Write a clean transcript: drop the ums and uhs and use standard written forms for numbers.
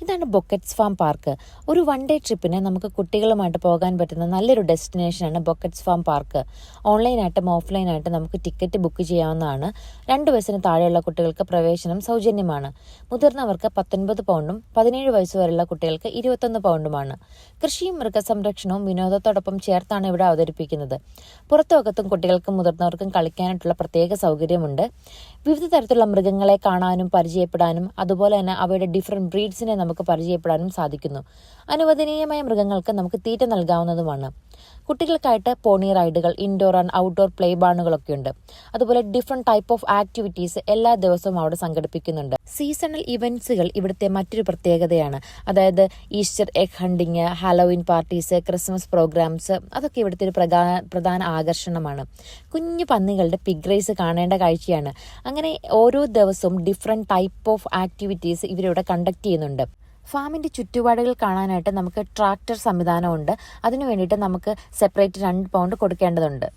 ഇതാണ് ബൊക്കറ്റ്സ് farm park. ഒരു one day ട്രിപ്പിന് നമുക്ക് കുട്ടികളുമായിട്ട് പോകാൻ പറ്റുന്ന നല്ലൊരു ഡെസ്റ്റിനേഷനാണ് ബൊക്കറ്റ്സ് ഫാം പാർക്ക്. ഓൺലൈനായിട്ടും ഓഫ്ലൈനായിട്ടും നമുക്ക് ടിക്കറ്റ് ബുക്ക് ചെയ്യാവുന്നതാണ്. 2 വയസ്സിന് താഴെയുള്ള കുട്ടികൾക്ക് പ്രവേശനം സൗജന്യമാണ്. മുതിർന്നവർക്ക് 19 പൗണ്ടും 17 വയസ്സ് വരെയുള്ള കുട്ടികൾക്ക് 21 പൗണ്ടുമാണ്. കൃഷിയും മൃഗസംരക്ഷണവും വിനോദത്തോടൊപ്പം ചേർത്താണ് ഇവിടെ അവതരിപ്പിക്കുന്നത്. പുറത്തുവകത്തും കുട്ടികൾക്കും മുതിർന്നവർക്കും കളിക്കാനായിട്ടുള്ള പ്രത്യേക സൗകര്യമുണ്ട്. വിവിധ തരത്തിലുള്ള മൃഗങ്ങളെ കാണാനും പരിചയപ്പെടാനും അതുപോലെ തന്നെ അവയുടെ ഡിഫറെൻറ്റ് ബ്രീഡ്സിനെ നമുക്ക് പരിചയപ്പെടാനും സാധിക്കുന്നു. അനുവദനീയമായ മൃഗങ്ങൾക്ക് നമുക്ക് തീറ്റ നൽകാവുന്നതുമാണ്. കുട്ടികൾക്കായിട്ട് പോണി റൈഡുകൾ, ഇൻഡോർ ആൻഡ് ഔട്ട്ഡോർ പ്ലേ ബാണുകളൊക്കെ ഉണ്ട്. അതുപോലെ ഡിഫറെൻറ്റ് ടൈപ്പ് ഓഫ് ആക്ടിവിറ്റീസ് എല്ലാ ദിവസവും അവിടെ സംഘടിപ്പിക്കുന്നുണ്ട്. സീസണൽ ഇവൻറ്റ്സുകൾ ഇവിടുത്തെ മറ്റൊരു പ്രത്യേകതയാണ്. അതായത് Easter egg hunting, Halloween parties, Christmas programs അതൊക്കെ ഇവിടുത്തെ ഒരു പ്രധാന ആകർഷണമാണ്. കുഞ്ഞു പന്നികളുടെ പിഗ് റേസ് കാണേണ്ട കാഴ്ചയാണ്. അങ്ങനെ ഓരോ ദിവസവും ഡിഫറെൻറ്റ് ടൈപ്പ് ഓഫ് ആക്ടിവിറ്റീസ് ഇവരിവിടെ കണ്ടക്ട് ചെയ്യുന്നുണ്ട്. ഫാമിൻ്റെ ചുറ്റുപാടുകൾ കാണാനായിട്ട് നമുക്ക് ട്രാക്ടർ സംവിധാനമുണ്ട്. അതിനു വേണ്ടിയിട്ട് നമുക്ക് സെപ്പറേറ്റ് 2 പൗണ്ട് കൊടുക്കേണ്ടതുണ്ട്.